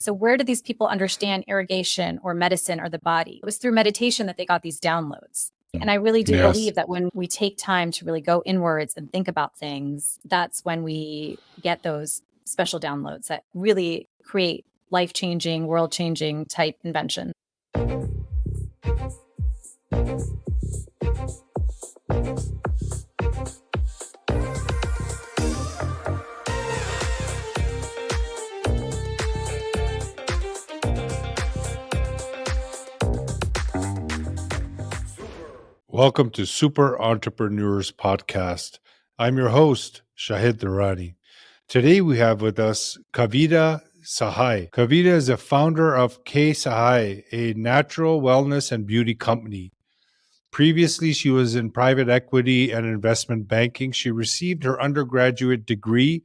So where did these people understand irrigation or medicine or the body? It was through meditation that they got these downloads. And I really do believe that when we take time to really go inwards and think about things, that's when we get those special downloads that really create life-changing, world-changing type inventions. Welcome to Super Entrepreneurs Podcast. I'm your host, Shahid Durrani. Today we have with us Kavita Sahai. Kavita is a founder of K Sahai, a natural wellness and beauty company. Previously, she was in private equity and investment banking. She received her undergraduate degree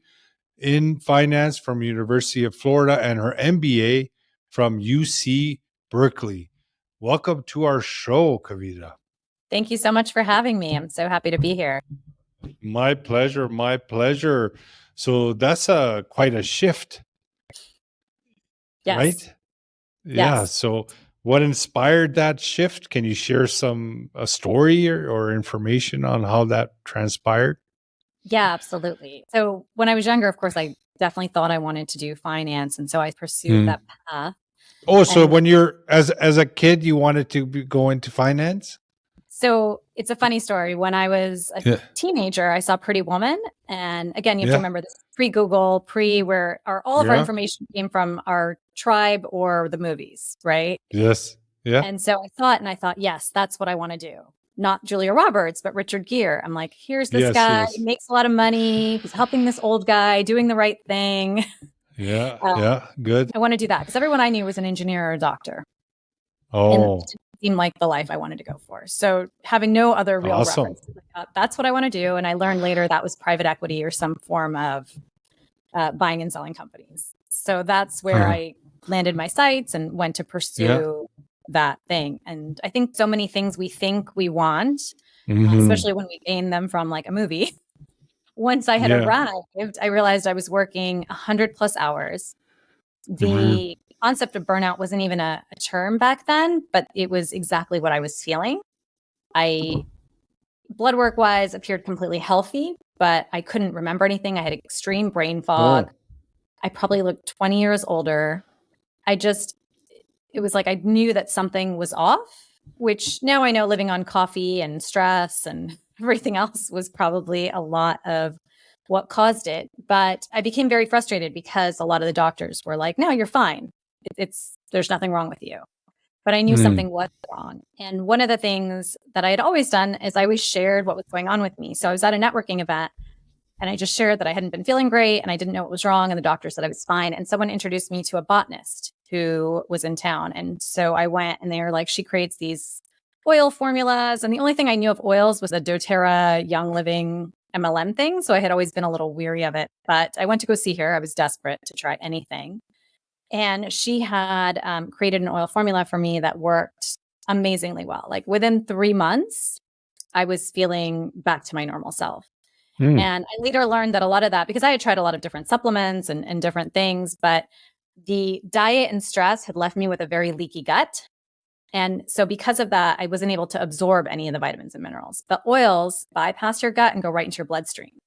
in finance from University of Florida and her MBA from UC Berkeley. Welcome to our show, Kavita. Thank you so much for having me. I'm so happy to be here. My pleasure. My pleasure. So that's quite a shift, Yes. right? Yeah. Yes. So what inspired that shift? Can you share a story or information on how that transpired? Yeah, absolutely. So when I was younger, of course, I definitely thought I wanted to do finance. And so I pursued that path. Oh, so And when you're as a kid, you wanted to go into finance? so it's a funny story. When I was a teenager, I saw Pretty Woman. And again, you have to remember this pre-Google, where all of our information came from our tribe or the movies, right? Yes. Yeah. And so I thought, yes, that's what I want to do. Not Julia Roberts, but Richard Gere. I'm like, here's this guy, he makes a lot of money. He's helping this old guy, doing the right thing. Yeah. Good. I want to do that because everyone I knew was an engineer or a doctor. Oh. And it seemed like the life I wanted to go for. So having no other real references, I thought, that's what I want to do. And I learned later that was private equity or some form of buying and selling companies. So that's where I landed my sights and went to pursue that thing. And I think so many things we think we want, especially when we gain them from like a movie. Once I had arrived, I realized I was working 100+ hours. The concept of burnout wasn't even a term back then, but it was exactly what I was feeling. Blood work wise, appeared completely healthy, but I couldn't remember anything. I had extreme brain fog. I probably looked 20 years older. It was like I knew that something was off, which now I know living on coffee and stress and everything else was probably a lot of what caused it. But I became very frustrated because a lot of the doctors were like, no, you're fine. There's nothing wrong with you. But I knew something was wrong. And one of the things that I had always done is I always shared what was going on with me. So I was at a networking event and I just shared that I hadn't been feeling great and I didn't know what was wrong. And the doctor said I was fine. And someone introduced me to a botanist who was in town. And so I went and they were like, she creates these oil formulas. And the only thing I knew of oils was the doTERRA Young Living MLM thing. So I had always been a little weary of it. But I went to go see her. I was desperate to try anything. And she had created an oil formula for me that worked amazingly well. Like within 3 months, I was feeling back to my normal self. And I later learned that a lot of that, because I had tried a lot of different supplements and different things, but the diet and stress had left me with a very leaky gut. And so because of that, I wasn't able to absorb any of the vitamins and minerals. The oils bypass your gut and go right into your bloodstream.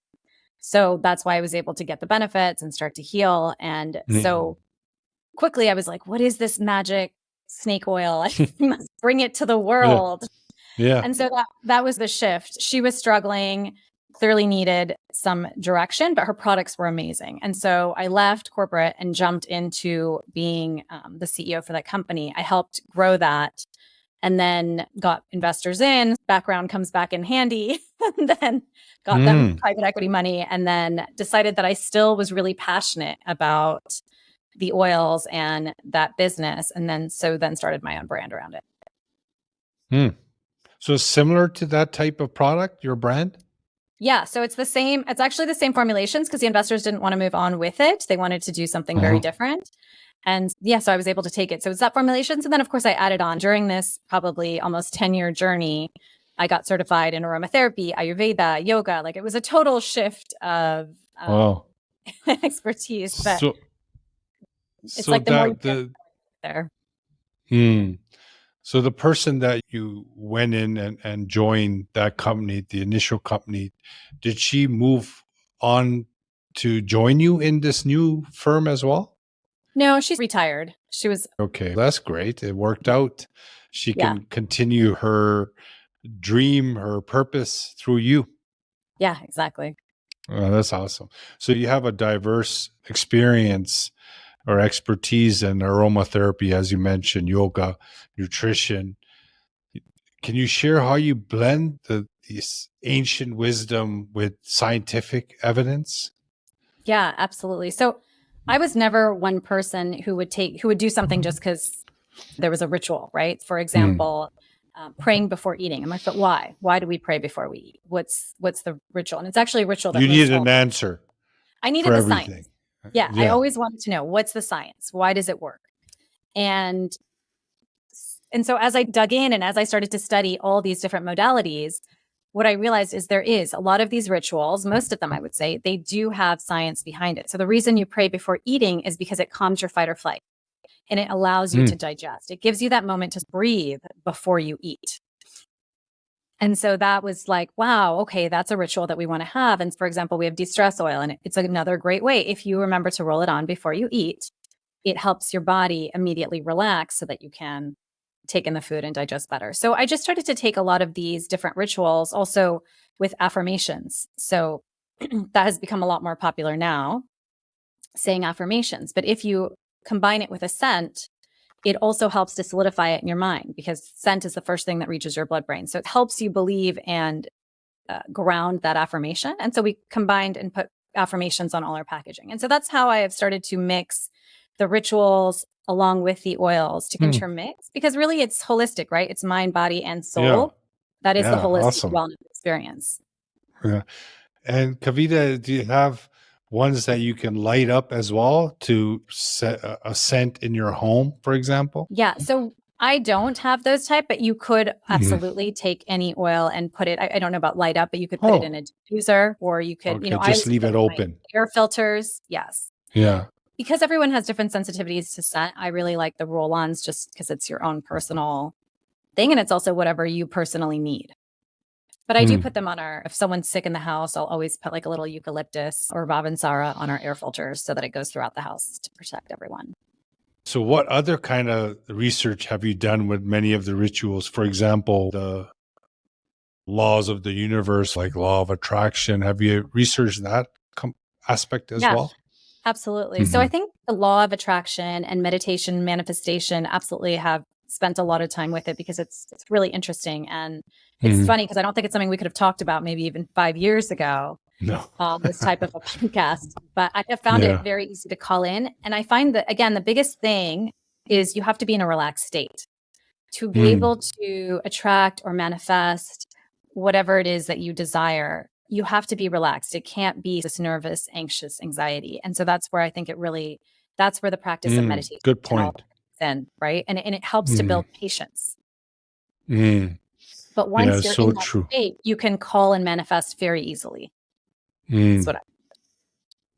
So that's why I was able to get the benefits and start to heal. And so quickly I was like, what is this magic snake oil? I must bring it to the world. Yeah. And so that was the shift. She was struggling, clearly needed some direction, but her products were amazing. And so I left corporate and jumped into being the CEO for that company. I helped grow that and then got investors in. Background comes back in handy. And then got them private equity money and then decided that I still was really passionate about the oils and that business. And then started my own brand around it. So similar to that type of product, your brand? Yeah. So it's actually the same formulations because the investors didn't want to move on with it. They wanted to do something very different. And yeah, so I was able to take it. So it's that formulations. And then of course I added on during this probably almost 10-year journey. I got certified in aromatherapy, Ayurveda, yoga. Like it was a total shift of expertise. But It's So like the more you that get the there. hmm. So the person that you went in and joined that company, the initial company, did she move on to join you in this new firm as well? No, she's retired. She was, Okay, that's great. It worked out. She yeah, can continue her dream, her purpose through you. yeah, exactly. Oh, that's awesome. So you have a diverse experience or expertise in aromatherapy, as you mentioned, yoga, nutrition. Can you share how you blend this ancient wisdom with scientific evidence? Yeah, absolutely. So I was never one person who would do something just because there was a ritual, right? For Hmm. example, praying before eating. I'm like, but why? Why do we pray before we eat? What's the ritual? And it's actually a ritual that You runs need all. an answer I for needed the science. everything. Yeah, I Yeah. always wanted to know what's the science? Why does it work? And and so as I dug in and as I started to study all these different modalities, what I realized is there is a lot of these rituals, most of them I would say, they do have science behind it. So the reason you pray before eating is because it calms your fight or flight and it allows you Hmm. to digest. It gives you that moment to breathe before you eat. And so that was like, wow, okay, that's a ritual that we want to have. And for example, we have de-stress oil, and it's another great way. If you remember to roll it on before you eat, it helps your body immediately relax so that you can take in the food and digest better. So I just started to take a lot of these different rituals also with affirmations. So that has become a lot more popular now, saying affirmations. But if you combine it with a scent, it also helps to solidify it in your mind because scent is the first thing that reaches your blood brain. So it helps you believe and ground that affirmation. And so we combined and put affirmations on all our packaging. And so that's how I have started to mix the rituals along with the oils to Hmm. intermix because really it's holistic, right? It's mind, body, and Yeah. soul. That is the Yeah. holistic Awesome. wellness experience. Yeah. And Kavita, do you have ones that you can light up as well to set a scent in your home, for example? Yeah. So I don't have those type, but you could Mhm. absolutely take any oil and put it. I don't know about light up, but you could put it in Oh, a diffuser or you could, okay. I Just always leave put it it in my open. air filters. Yes. Yeah. Because everyone has different sensitivities to scent, I really like the roll-ons just because it's your own personal thing, and it's also whatever you personally need. But I do Hmm. put them on if someone's sick in the house, I'll always put like a little eucalyptus or Bavansara on our air filters so that it goes throughout the house to protect everyone. So, what other kind of research have you done with many of the rituals? For example, the laws of the universe, like law of attraction. Have you researched that aspect as Yeah, well? absolutely. So I Hmm. think the law of attraction and meditation manifestation absolutely have spent a lot of time with it because it's really interesting. And it's Hmm. funny because I don't think it's something we could have talked about maybe even 5 years ago, No. this type of a podcast, but I have found it Yeah. very easy to call in. And I find that, again, the biggest thing is you have to be in a relaxed state to be Mm. able to attract or manifest whatever it is that you desire. You have to be relaxed. It can't be this nervous, anxious anxiety. And so that's where I think that's where the practice of Mm. meditation Good and all point. in, right? And it helps to Mm. build patience. Mm. But Yeah, once it's you're so in that true. state, you can call and manifest very easily. That's Mm. what I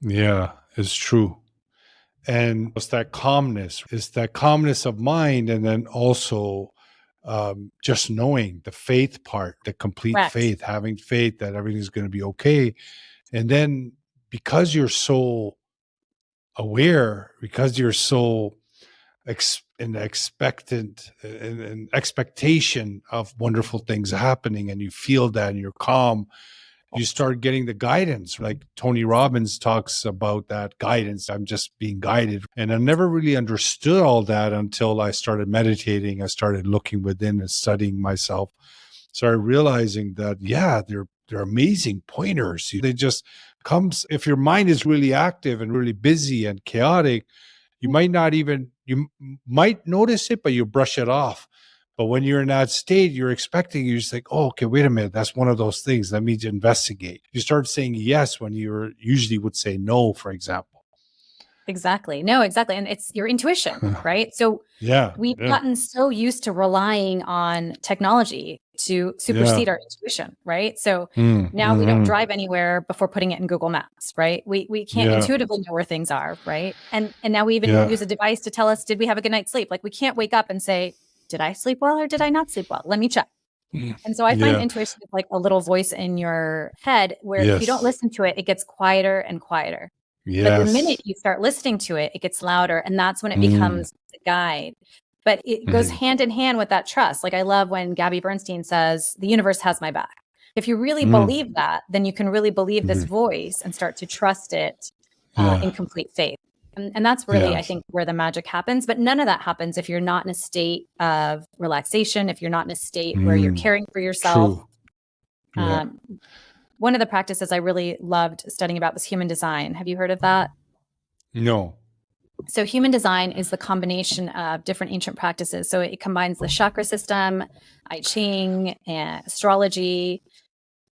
Yeah, it's true. And it's that calmness. It's that calmness of mind, and then also just knowing the faith part, the complete correct. faith, having faith that everything's going to be okay. And then because you're so aware, because you're so in expectant in expectation of wonderful things happening, and you feel that and you're calm, you start getting the guidance. Like Tony Robbins talks about that guidance. I'm just being guided. And I never really understood all that until I started meditating. I started looking within and studying myself. Started realizing that, yeah, they're amazing pointers. They just comes if your mind is really active and really busy and chaotic, you might not even might notice it, but you brush it off. But when you're in that state, you're expecting, you just think, oh, okay, wait a minute, that's one of those things. Let me investigate. You start saying yes when you usually would say no, for example. Exactly. No, exactly. And it's your intuition, right? So Yeah. we've Yeah. gotten so used to relying on technology to Yeah. supersede our intuition, right? So Mm, now we don't hmm. drive anywhere before putting it in Google Maps, right? We can't Yeah. intuitively know where things are, right? And now we even Yeah. use a device to tell us, did we have a good night's sleep? Like we can't wake up and say, did I sleep well or did I not sleep well? Let me check. Mm. And so I find Yeah. intuition is like a little voice in your head where if you don't Yes. listen to it, it gets quieter and quieter. But the minute Yes. you start listening to it, it gets louder. And that's when it Mm, becomes the guide. But it goes mhm, hand in hand with that trust. Like I love when Gabby Bernstein says, the universe has my back. If you really mm, believe that, then you can really believe this mhm. voice and start to trust it in Yeah. complete faith. And that's really, Yeah. I think, where the magic happens. But none of that happens if you're not in a state of relaxation, if you're not in a state where you're Mm, caring for yourself. true. Yeah. Um, one of the practices I really loved studying about was human design. Have you heard of that? No. So, human design is the combination of different ancient practices. So, it combines the chakra system, I Ching, and astrology,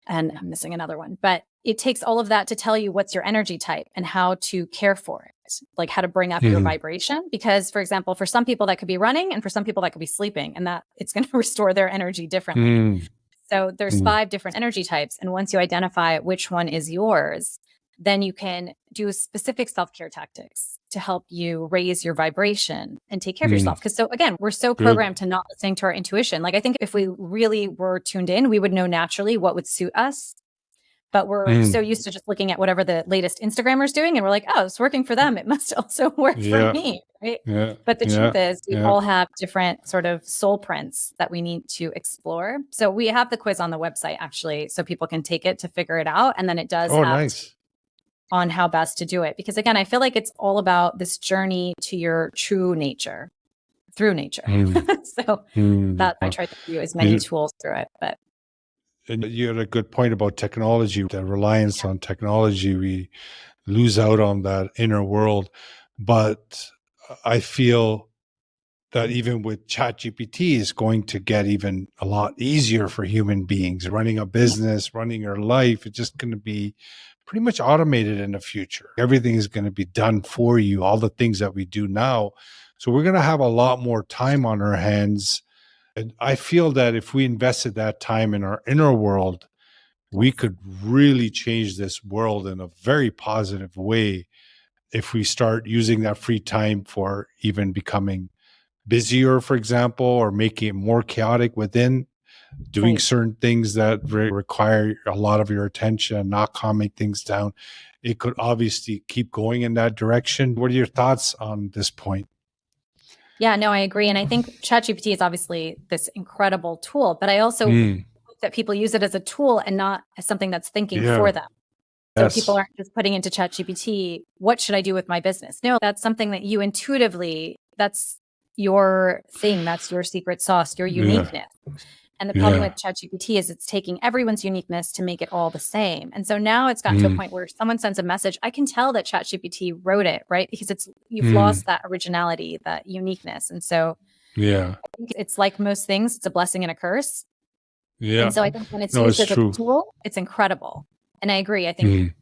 and I'm missing another one. But it takes all of that to tell you what's your energy type and how to care for it, like how to bring up your Mhm. vibration. Because, for example, for some people that could be running, and for some people that could be sleeping, and that it's going to restore their energy differently. Mm, So there's mm, 5 different energy types, and once you identify which one is yours, then you can do specific self-care tactics to help you raise your vibration and take care of mm. yourself. Because so again, we're so Good. programmed to not listening to our intuition. Like I think if we really were tuned in, we would know naturally what would suit us. But we're so Mm. used to just looking at whatever the latest Instagrammer's doing, and we're like, oh, it's working for them. It must also work for Yeah. me, right? Yeah. But the truth Yeah. is, we Yeah. all have different sort of soul prints that we need to explore. So we have the quiz on the website actually, so people can take it to figure it out. And then it does Oh, have nice. on how best to do it. Because again, I feel like it's all about this journey to your true nature through nature. Mm, So mm. that I try to do as many You, tools through it. But and you had a good point about technology, the reliance on technology. We lose out on that inner world. But I feel that even with ChatGPT is going to get even a lot easier for human beings running a yeah, business, running your life. It's just going to be pretty much automated in the future. Everything is going to be done for you, all the things that we do now. So we're going to have a lot more time on our hands. And I feel that if we invested that time in our inner world, we yes. could really change this world in a very positive way if we start using that free time for even becoming busier, for example, or making it more chaotic within, doing Right. certain things that require a lot of your attention, not calming things down. It could obviously keep going in that direction. What are your thoughts on this point? Yeah, no, I agree. And I think ChatGPT is obviously this incredible tool, but I also Mm, hope that people use it as a tool and not as something that's thinking yeah. for them. So people Yes. aren't just putting into ChatGPT, what should I do with my business? No, that's something that you intuitively, that's your thing, that's your secret sauce, your Yeah. uniqueness. And the problem Yeah. with ChatGPT is it's taking everyone's uniqueness to make it all the same. And so now it's gotten to a Mm, point where someone sends a message, I can tell that ChatGPT wrote it, right? Because it's you've mm, lost that originality, that uniqueness. And so yeah. I think it's like most things, it's a blessing and a curse. And Yeah. so I think when it's No, used it's as a true. tool, it's incredible. And I agree. I think Mm,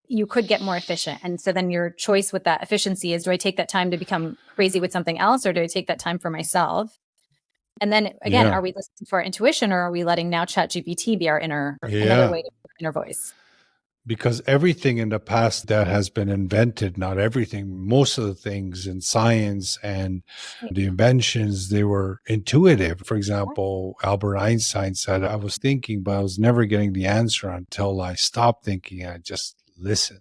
you could get more efficient. And so then your choice with that efficiency is, do I take that time to become crazy with something else or do I take that time for myself? And then again, yeah. are we listening to our intuition or are we letting now ChatGPT be our another Yeah. way to inner voice? Because everything in the past that has been invented, not everything, most of the things in science and Right. the inventions, they were intuitive. For Yeah. example, Albert Einstein said, I was thinking, but I was never getting the answer until I stopped thinking. I just listened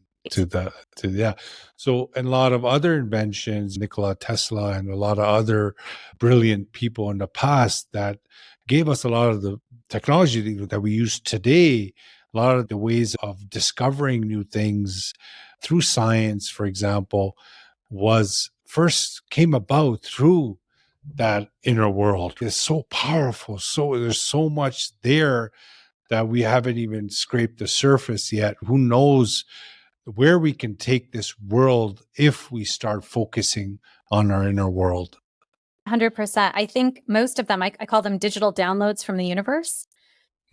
yeah. So, and a lot of other inventions, Nikola Tesla and a lot of other brilliant people in the past that gave us a lot of the technology that we use today, a lot of the ways of discovering new things through science, for example, was first came about through that inner world. It's so powerful. So there's so much there that we haven't even scraped the surface yet. Who knows where we can take this world if we start focusing on our inner world? 100%. I think most of them, I call them digital downloads from the universe.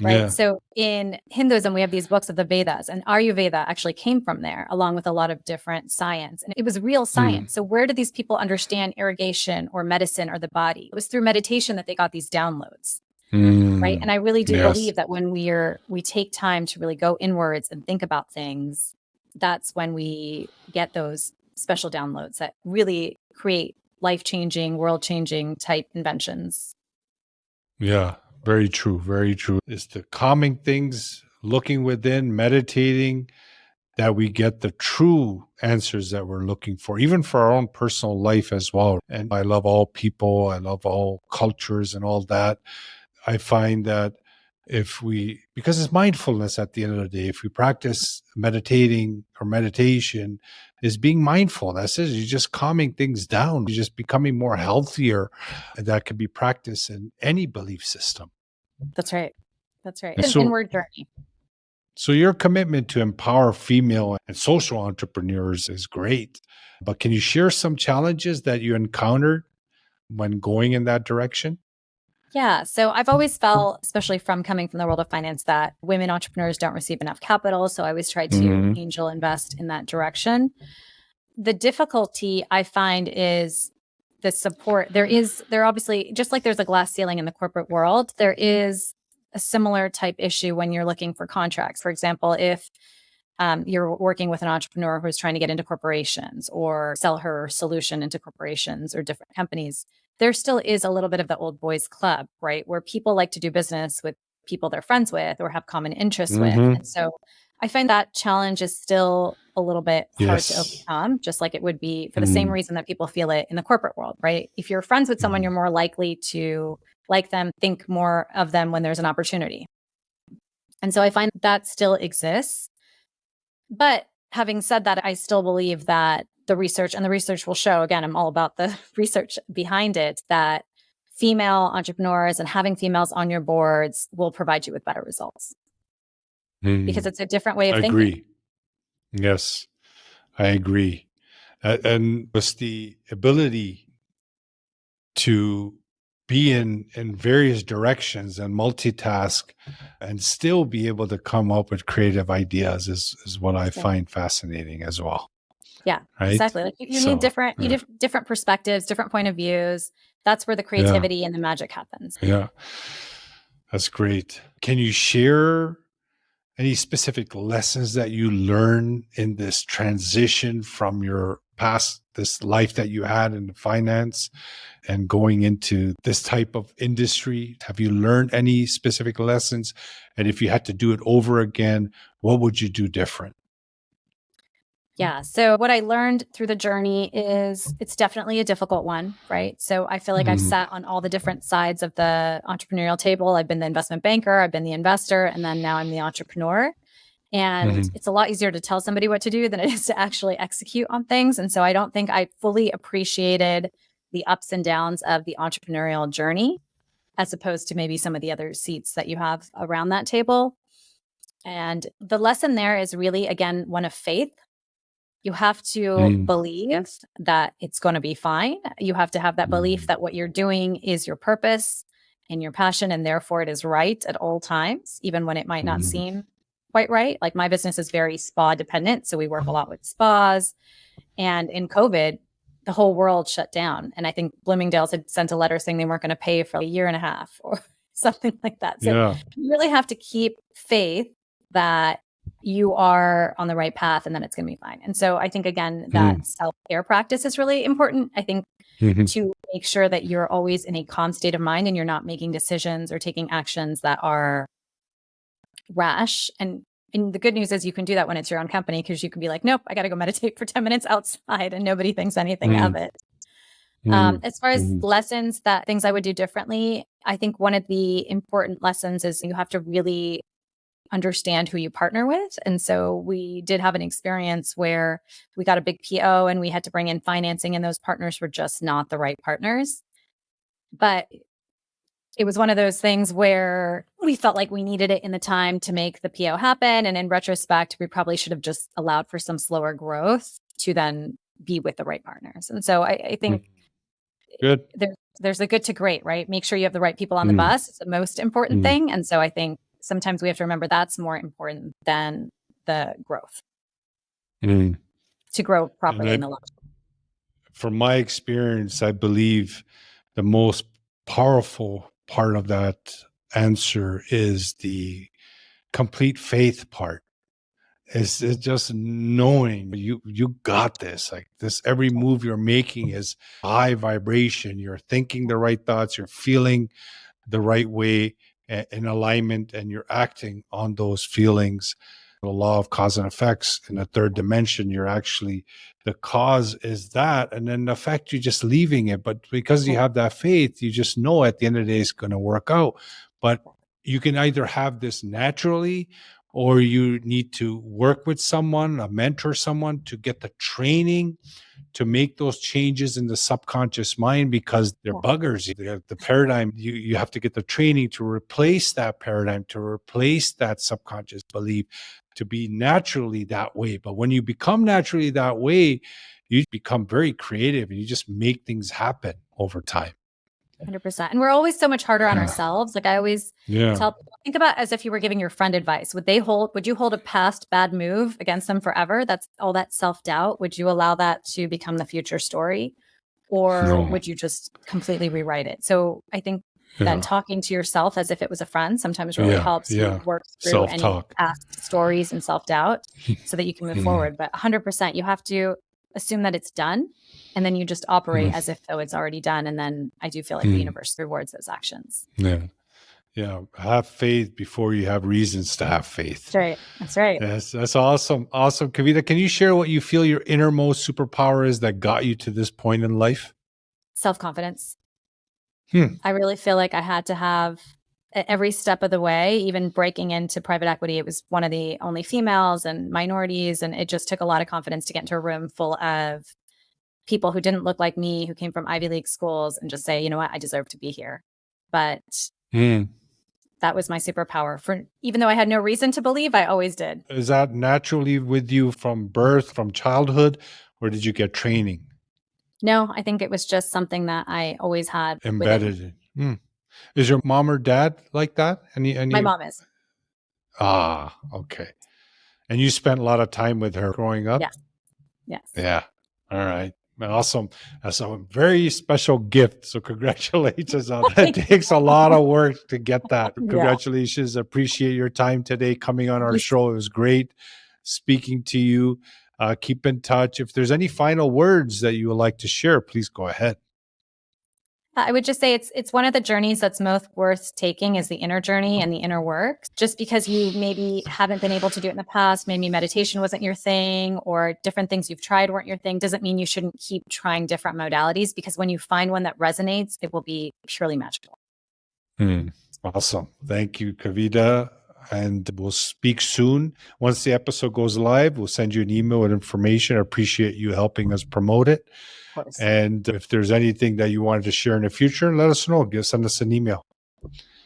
right? Yeah. So in Hinduism, we have these books of the Vedas, and Ayurveda actually came from there, along with a lot of different science. And it was real Mm. science. So where did these people understand irrigation or medicine or the body? It was through meditation that they got these downloads, right? And Mm. I really do Yes. believe that when we take time to really go inwards and think about things, that's when we get those special downloads that really create life-changing, world-changing type inventions. Yeah. Very true. Very true. It's the calming things, looking within, meditating, that we get the true answers that we're looking for, even for our own personal life as well. And I love all people, I love all cultures and all that. I find that because it's mindfulness at the end of the day, if we practice meditating or meditation, is being mindful. That's it. You're just calming things down. You're just becoming more healthier. And that can be practiced in any belief system. That's right. That's right. And It's an so, inward journey. so your commitment to empower female and social entrepreneurs is great. But can you share some challenges that you encountered when going in that direction? Yeah. So I've always felt, especially from coming from the world of finance, that women entrepreneurs don't receive enough capital. So I always tried to Hmm. angel invest in that direction. The difficulty I find is the support. There obviously, just like there's a glass ceiling in the corporate world, there is a similar type issue when you're looking for contracts. For example, if you're working with an entrepreneur who's trying to get into corporations or sell her solution into corporations or different companies, there still is a little bit of the old boys club, right? Where people like to do business with people they're friends with or have common interests with. Hmm. And so I find that challenge is still a little bit hard to Yes. overcome, just like it would be for the same Mm. reason that people feel it in the corporate world, right? If you're friends with someone, Mhm. you're more likely to like them, think more of them when there's an opportunity. And so I find that still exists. But having said that, I still believe that the research will show, again, I'm all about the research behind it, that female entrepreneurs and having females on your boards will provide you with better results because Mm. it's a different way of I thinking. agree. Yes, I agree. And was the ability to be in various directions and multitask and still be able to come up with creative ideas is what I Right. find fascinating as well. Yeah, Right. exactly. Like you need So yeah, different perspectives, different point of views. That's where the yeah, creativity and the magic happens. yeah. That's great. Can you share any specific lessons that you learn in this transition from your past, this life that you had in finance and going into this type of industry? Have you learned any specific lessons? And if you had to do it over again, what would you do different? Yeah. So what I learned through the journey is it's definitely a difficult one, right? So I feel like I've Mhm. sat on all the different sides of the entrepreneurial table. I've been the investment banker, I've been the investor, and then now I'm the entrepreneur. And Mhm. it's a lot easier to tell somebody what to do than it is to actually execute on things. And so I don't think I fully appreciated the ups and downs of the entrepreneurial journey as opposed to maybe some of the other seats that you have around that table. And the lesson there is really, again, one of faith. You have to Mm. believe that it's going to be fine. You have to have that belief Mm. that what you're doing is your purpose and your passion, and therefore it is right at all times, even when it might not Mm. seem quite right. Like my business is very spa dependent. So we work a lot with spas. And in COVID, the whole world shut down. And I think Bloomingdale's had sent a letter saying they weren't going to pay for a year and a half or something like that. So Yeah. you really have to keep faith that you are on the right path and then it's going to be fine. And so I think, again, Mm. that self care practice is really important. I think Mhm. to make sure that you're always in a calm state of mind and you're not making decisions or taking actions that are rash. And the good news is you can do that when it's your own company because you can be like, nope, I got to go meditate for 10 minutes outside and nobody thinks anything of Mm. it. Mm. As far as Mhm. lessons that things I would do differently, I think one of the important lessons is you have to really understand who you partner with. And so we did have an experience where we got a big PO and we had to bring in financing, and those partners were just not the right partners. But it was one of those things where we felt like we needed it in the time to make the PO happen. And in retrospect, we probably should have just allowed for some slower growth to then be with the right partners. And so I Mm. think Good. there's a good to great, right? Make sure you have the right people on the Mm. bus. It's the most important Mm. thing. And so I think sometimes we have to remember that's more important than the growth, Mm. to grow And properly in the life. from my experience, I believe the most powerful part of that answer is the complete faith part. It's just knowing you got this. Like this, every move you're making is high vibration. You're thinking the right thoughts. You're feeling the right way, in alignment, and you're acting on those feelings. The law of cause and effects in the third dimension, you're actually, the cause is that, and then the effect, you're just leaving it. But because you have that faith, you just know at the end of the day it's going to work out. But you can either have this naturally, or you need to work with someone, a mentor, someone, to get the training to make those changes in the subconscious mind, because they're buggers. The paradigm, you have to get the training to replace that paradigm, to replace that subconscious belief, to be naturally that way. But when you become naturally that way, you become very creative and you just make things happen over time. 100%. And we're always so much harder on ourselves. Like I always tell people, think about as if you were giving your friend advice. Would you hold a past bad move against them forever? That's all that self-doubt. Would you allow that to become the future story? Or would you just completely rewrite it? So I think that talking to yourself as if it was a friend sometimes really helps you work through any Self-talk. past stories and self-doubt so that you can move forward. But 100%, you have to assume that it's done. And then you just operate as if though it's already done. And then I do feel like the universe rewards those actions. Yeah. Yeah. Have faith before you have reasons to have faith. That's right. That's right. Yes, that's awesome. Awesome. Kavita, can you share what you feel your innermost superpower is that got you to this point in life? Self-confidence. I really feel like I had to have at every step of the way, even breaking into private equity. It was one of the only females and minorities. And it just took a lot of confidence to get into a room full of people who didn't look like me, who came from Ivy League schools, and just say, you know what, I deserve to be here. But that was my superpower. For even though I had no reason to believe, I always did. Is that naturally with you from birth, from childhood, or did you get training? No, I think it was just something that I always had Embedded in. Is your mom or dad like that? My mom is. Ah, okay. And you spent a lot of time with her growing up? Yes. Yes. Yeah. All right. Awesome. That's a very special gift. So congratulations on that. It takes a lot of work to get that. Congratulations. Appreciate your time today coming on our show. It was great speaking to you. Keep in touch. If there's any final words that you would like to share, please go ahead. I would just say it's one of the journeys that's most worth taking is the inner journey and the inner work. Just because you maybe haven't been able to do it in the past, maybe meditation wasn't your thing, or different things you've tried weren't your thing, doesn't mean you shouldn't keep trying different modalities, because when you find one that resonates, it will be purely magical. Awesome. Thank you, Kavita. And we'll speak soon. Once the episode goes live, we'll send you an email with information. I appreciate you helping us promote it. And if there's anything that you wanted to share in the future, let us know. Send us an email.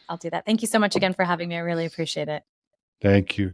I'll do that. Thank you so much again for having me. I really appreciate it. Thank you.